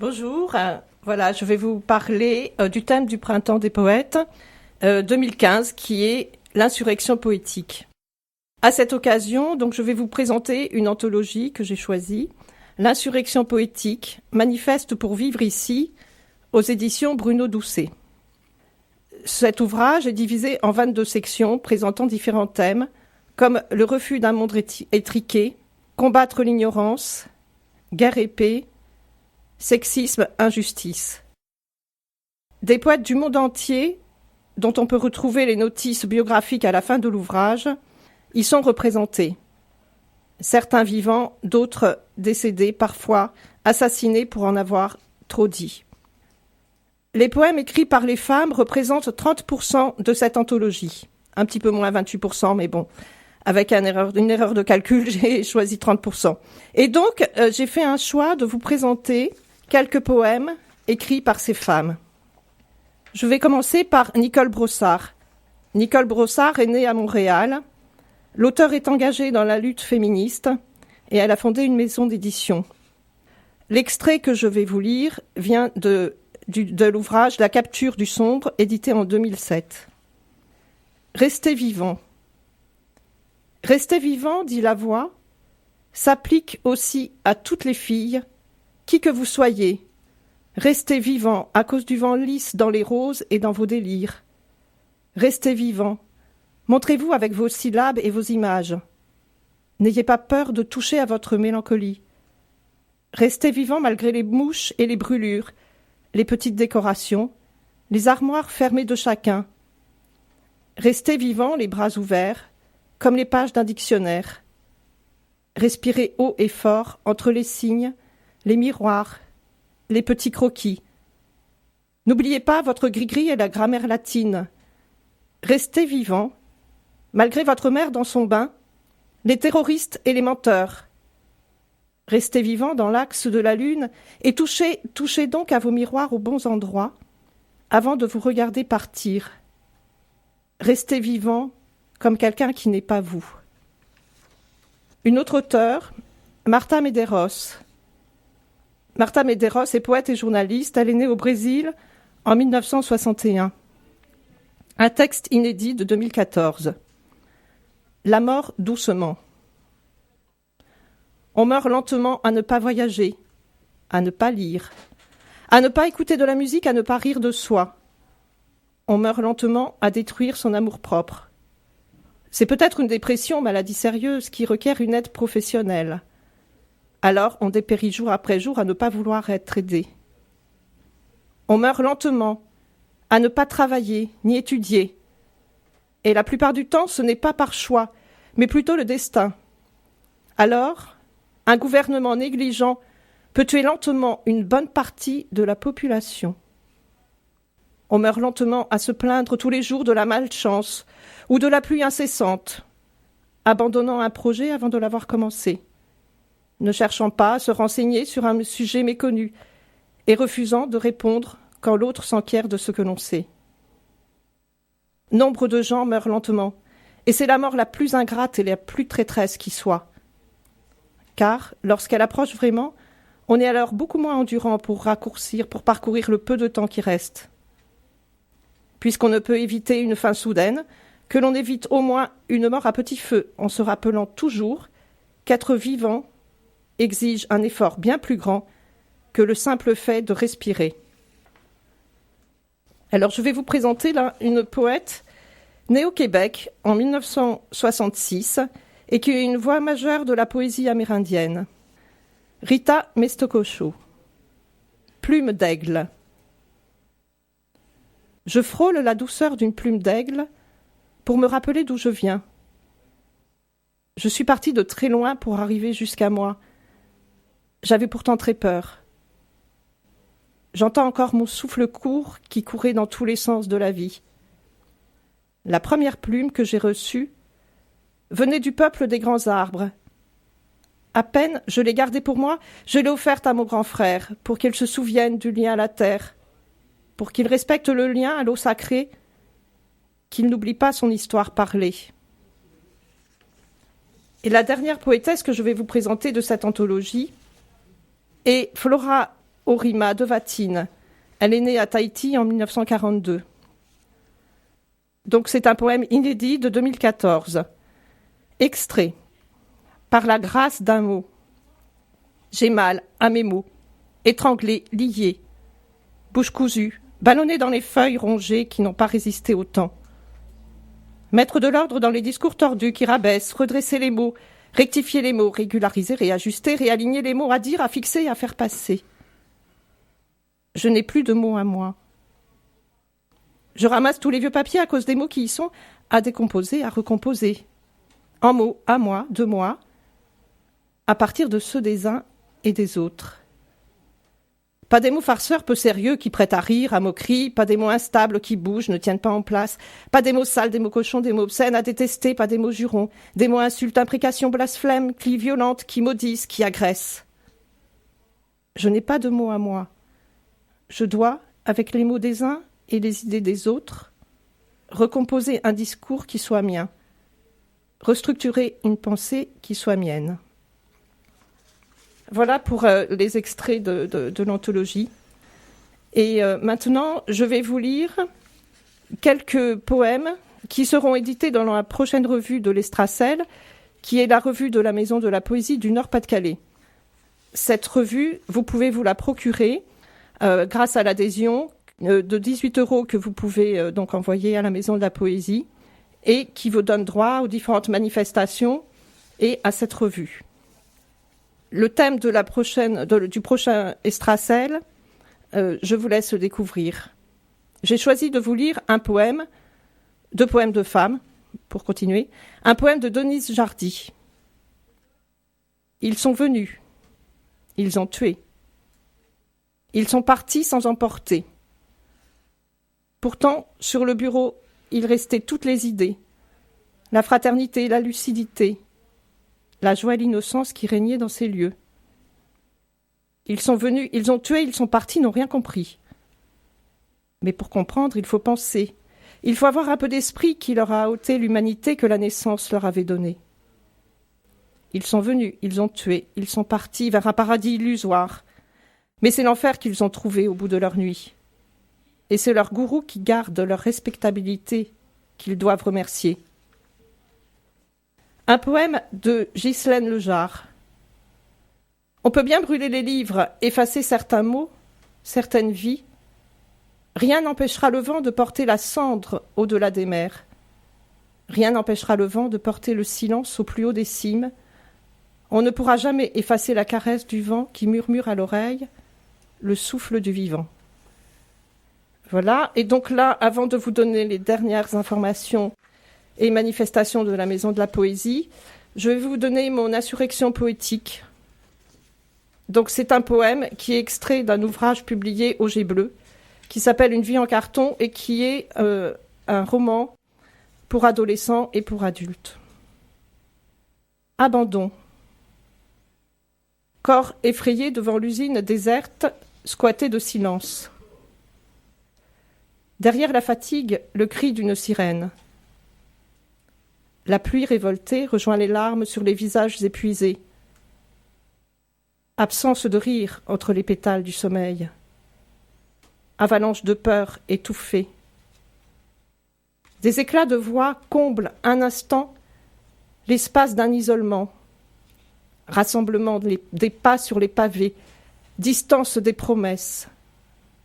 Bonjour, voilà, je vais vous parler du thème du Printemps des poètes 2015 qui est l'insurrection poétique. À cette occasion, donc, je vais vous présenter une anthologie que j'ai choisie, L'insurrection poétique, manifeste pour vivre ici, aux éditions Bruno Doucet. Cet ouvrage est divisé en 22 sections présentant différents thèmes, comme le refus d'un monde étriqué, combattre l'ignorance, guerre et paix, sexisme, injustice. Des poètes du monde entier, dont on peut retrouver les notices biographiques à la fin de l'ouvrage, y sont représentés. Certains vivants, d'autres décédés, parfois assassinés pour en avoir trop dit. Les poèmes écrits par les femmes représentent 30% de cette anthologie. Un petit peu moins 28%, mais bon, avec une erreur de calcul, j'ai choisi 30%. Et donc, j'ai fait un choix de vous présenter quelques poèmes écrits par ces femmes. Je vais commencer par Nicole Brossard. Nicole Brossard est née à Montréal. L'auteure est engagée dans la lutte féministe et elle a fondé une maison d'édition. L'extrait que je vais vous lire vient de l'ouvrage La capture du sombre, édité en 2007. Restez vivant. Restez vivant, dit la voix, s'applique aussi à toutes les filles, qui que vous soyez. Restez vivant à cause du vent lisse dans les roses et dans vos délires. Restez vivant. Montrez-vous avec vos syllabes et vos images. N'ayez pas peur de toucher à votre mélancolie. Restez vivant malgré les mouches et les brûlures, les petites décorations, les armoires fermées de chacun. Restez vivant, les bras ouverts, comme les pages d'un dictionnaire. Respirez haut et fort entre les signes, les miroirs, les petits croquis. N'oubliez pas votre gris-gris et la grammaire latine. Restez vivant, malgré votre mère dans son bain, les terroristes et les menteurs. Restez vivant dans l'axe de la lune et touchez donc à vos miroirs aux bons endroits avant de vous regarder partir. Restez vivant comme quelqu'un qui n'est pas vous. Une autre auteure, Marta Medeiros. Marta Medeiros est poète et journaliste. Elle est née au Brésil en 1961. Un texte inédit de 2014. La mort doucement. On meurt lentement à ne pas voyager, à ne pas lire, à ne pas écouter de la musique, à ne pas rire de soi. On meurt lentement à détruire son amour-propre. C'est peut-être une dépression, maladie sérieuse, qui requiert une aide professionnelle. Alors on dépérit jour après jour à ne pas vouloir être aidé. On meurt lentement à ne pas travailler ni étudier. Et la plupart du temps, ce n'est pas par choix, mais plutôt le destin. Alors, un gouvernement négligent peut tuer lentement une bonne partie de la population. On meurt lentement à se plaindre tous les jours de la malchance ou de la pluie incessante, abandonnant un projet avant de l'avoir commencé, ne cherchant pas à se renseigner sur un sujet méconnu et refusant de répondre quand l'autre s'enquiert de ce que l'on sait. Nombre de gens meurent lentement, et c'est la mort la plus ingrate et la plus traîtresse qui soit. Car, lorsqu'elle approche vraiment, on est alors beaucoup moins endurant pour parcourir le peu de temps qui reste. Puisqu'on ne peut éviter une fin soudaine, que l'on évite au moins une mort à petit feu, en se rappelant toujours qu'être vivant exige un effort bien plus grand que le simple fait de respirer. Alors je vais vous présenter là une poète née au Québec en 1966 et qui est une voix majeure de la poésie amérindienne. Rita Mestocosho. Plume d'aigle. Je frôle la douceur d'une plume d'aigle pour me rappeler d'où je viens. Je suis partie de très loin pour arriver jusqu'à moi. J'avais pourtant très peur. J'entends encore mon souffle court qui courait dans tous les sens de la vie. La première plume que j'ai reçue venait du peuple des grands arbres. À peine je l'ai gardée pour moi, je l'ai offerte à mon grand frère pour qu'il se souvienne du lien à la terre, pour qu'il respecte le lien à l'eau sacrée, qu'il n'oublie pas son histoire parlée. Et la dernière poétesse que je vais vous présenter de cette anthologie est Flora Orima Devatine. Elle est née à Tahiti en 1942. Donc c'est un poème inédit de 2014. Extrait. Par la grâce d'un mot. J'ai mal à mes mots, étranglé, lié, bouche cousue, ballonné dans les feuilles rongées qui n'ont pas résisté au temps. Mettre de l'ordre dans les discours tordus qui rabaissent, redresser les mots, rectifier les mots, régulariser, réajuster, réaligner les mots à dire, à fixer, à faire passer. Je n'ai plus de mots à moi. Je ramasse tous les vieux papiers à cause des mots qui y sont, à décomposer, à recomposer. En mots, à moi, de moi, à partir de ceux des uns et des autres. Pas des mots farceurs peu sérieux qui prêtent à rire, à moquerie, pas des mots instables qui bougent, ne tiennent pas en place, pas des mots sales, des mots cochons, des mots obscènes à détester, pas des mots jurons, des mots insultes, imprécations, blasphèmes, qui violentes, qui maudissent, qui agressent. Je n'ai pas de mots à moi. Je dois, avec les mots des uns et les idées des autres, recomposer un discours qui soit mien, restructurer une pensée qui soit mienne. Voilà pour les extraits de l'anthologie. Et maintenant, je vais vous lire quelques poèmes qui seront édités dans la prochaine revue de l'Estracel, qui est la revue de la Maison de la Poésie du Nord-Pas-de-Calais. Cette revue, vous pouvez vous la procurer grâce à l'adhésion de 18 € que vous pouvez donc envoyer à la Maison de la Poésie et qui vous donne droit aux différentes manifestations et à cette revue. Le thème du prochain Estracel, je vous laisse le découvrir. J'ai choisi de vous lire deux poèmes de femmes, pour continuer, un poème de Denise Jardy. Ils sont venus, ils ont tué, ils sont partis sans emporter. Pourtant, sur le bureau, il restait toutes les idées, la fraternité, la lucidité, la joie et l'innocence qui régnaient dans ces lieux. Ils sont venus, ils ont tué, ils sont partis, n'ont rien compris. Mais pour comprendre, il faut penser. Il faut avoir un peu d'esprit qui leur a ôté l'humanité que la naissance leur avait donnée. Ils sont venus, ils ont tué, ils sont partis vers un paradis illusoire. Mais c'est l'enfer qu'ils ont trouvé au bout de leur nuit. Et c'est leur gourou qui garde leur respectabilité qu'ils doivent remercier. Un poème de Ghislaine Lejar. On peut bien brûler les livres, effacer certains mots, certaines vies. Rien n'empêchera le vent de porter la cendre au-delà des mers. Rien n'empêchera le vent de porter le silence au plus haut des cimes. On ne pourra jamais effacer la caresse du vent qui murmure à l'oreille le souffle du vivant. Voilà, et donc là, avant de vous donner les dernières informations et manifestations de la Maison de la Poésie, je vais vous donner mon insurrection poétique. Donc c'est un poème qui est extrait d'un ouvrage publié au Jet Bleu, qui s'appelle Une vie en carton et qui est un roman pour adolescents et pour adultes. Abandon. Corps effrayé devant l'usine déserte, squatté de silence. Derrière la fatigue, le cri d'une sirène. La pluie révoltée rejoint les larmes sur les visages épuisés. Absence de rire entre les pétales du sommeil. Avalanche de peur étouffée. Des éclats de voix comblent un instant l'espace d'un isolement. Rassemblement des pas sur les pavés, distance des promesses,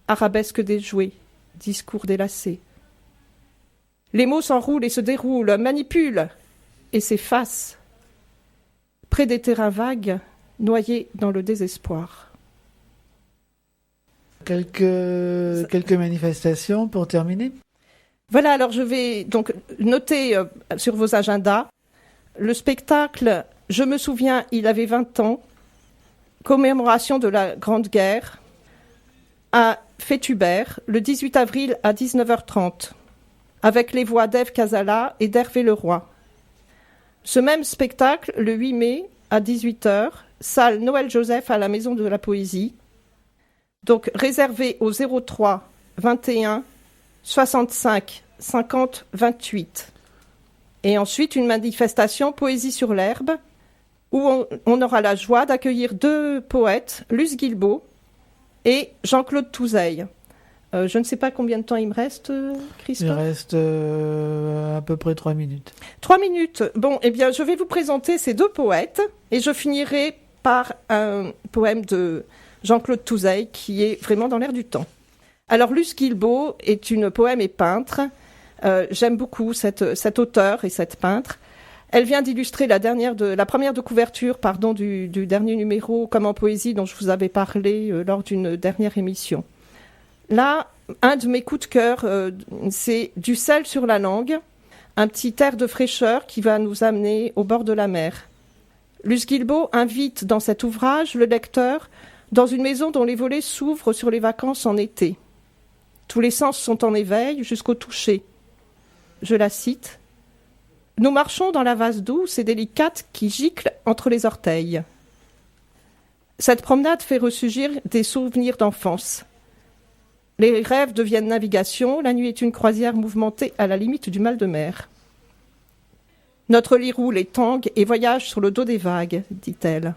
arabesque des jouets, discours délacés. Les mots s'enroulent et se déroulent, manipulent et s'effacent. Près des terrains vagues, noyés dans le désespoir. Quelques manifestations pour terminer. Voilà, alors je vais donc noter sur vos agendas le spectacle « Je me souviens, il avait 20 ans », commémoration de la Grande Guerre, à Fétubert, le 18 avril à 19h30, avec les voix d'Ève Casala et d'Hervé Leroy. Ce même spectacle, le 8 mai, à 18h, salle Noël Joseph à la Maison de la Poésie, donc réservé au 03 21 65 50 28. Et ensuite, une manifestation Poésie sur l'herbe, où on aura la joie d'accueillir deux poètes, Luce Guilbeault et Jean-Claude Touzeille. Je ne sais pas combien de temps il me reste, Christophe. Il reste à peu près 3 minutes. 3 minutes. Bon, eh bien, je vais vous présenter ces deux poètes et je finirai par un poème de Jean-Claude Touzeille qui est vraiment dans l'air du temps. Alors, Luce Guilbeault est une poème et peintre. J'aime beaucoup cette auteure et cette peintre. Elle vient d'illustrer la première de couverture du dernier numéro Comme en poésie dont je vous avais parlé lors d'une dernière émission. Là, un de mes coups de cœur, c'est Du sel sur la langue, un petit air de fraîcheur qui va nous amener au bord de la mer. Luce Guilbeault invite dans cet ouvrage le lecteur dans une maison dont les volets s'ouvrent sur les vacances en été. Tous les sens sont en éveil jusqu'au toucher. Je la cite. « Nous marchons dans la vase douce et délicate qui gicle entre les orteils. Cette promenade fait ressurgir des souvenirs d'enfance. Les rêves deviennent navigation, la nuit est une croisière mouvementée à la limite du mal de mer. Notre lit roule et tangue et voyage sur le dos des vagues, dit-elle.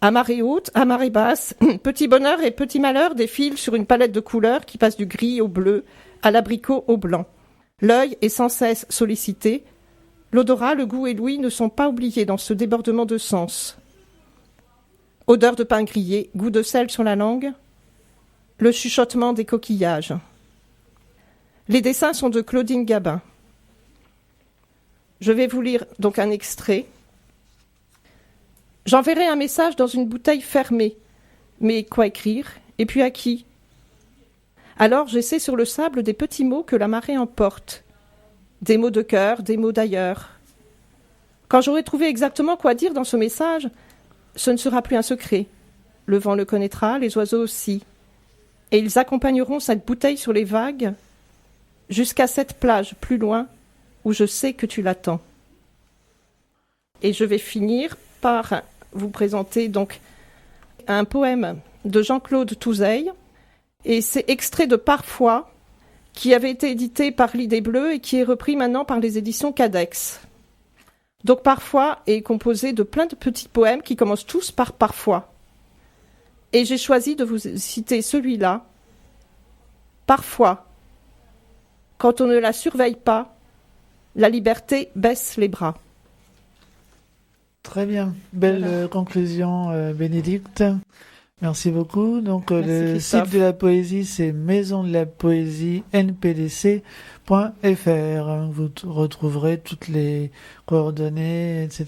À marée haute, à marée basse, petit bonheur et petit malheur défilent sur une palette de couleurs qui passe du gris au bleu, à l'abricot au blanc. L'œil est sans cesse sollicité. L'odorat, le goût et l'ouïe ne sont pas oubliés dans ce débordement de sens. Odeur de pain grillé, goût de sel sur la langue, le chuchotement des coquillages. Les dessins sont de Claudine Gabin. Je vais vous lire donc un extrait. J'enverrai un message dans une bouteille fermée. Mais quoi écrire? Et puis à qui? Alors j'essaie sur le sable des petits mots que la marée emporte. Des mots de cœur, des mots d'ailleurs. Quand j'aurai trouvé exactement quoi dire dans ce message, ce ne sera plus un secret. Le vent le connaîtra, les oiseaux aussi. Et ils accompagneront cette bouteille sur les vagues jusqu'à cette plage plus loin où je sais que tu l'attends. Et je vais finir par vous présenter donc un poème de Jean-Claude Touzeille. Et c'est extrait de Parfois, qui avait été édité par l'Idée Bleue et qui est repris maintenant par les éditions Cadex. Donc Parfois est composé de plein de petits poèmes qui commencent tous par Parfois. Et j'ai choisi de vous citer celui-là. Parfois, quand on ne la surveille pas, la liberté baisse les bras. Très bien. Belle conclusion, Bénédicte. Merci beaucoup. Donc, Merci, le Christophe. site de la poésie, c'est maisondelapoésie.npdc.fr. Vous retrouverez toutes les coordonnées, etc.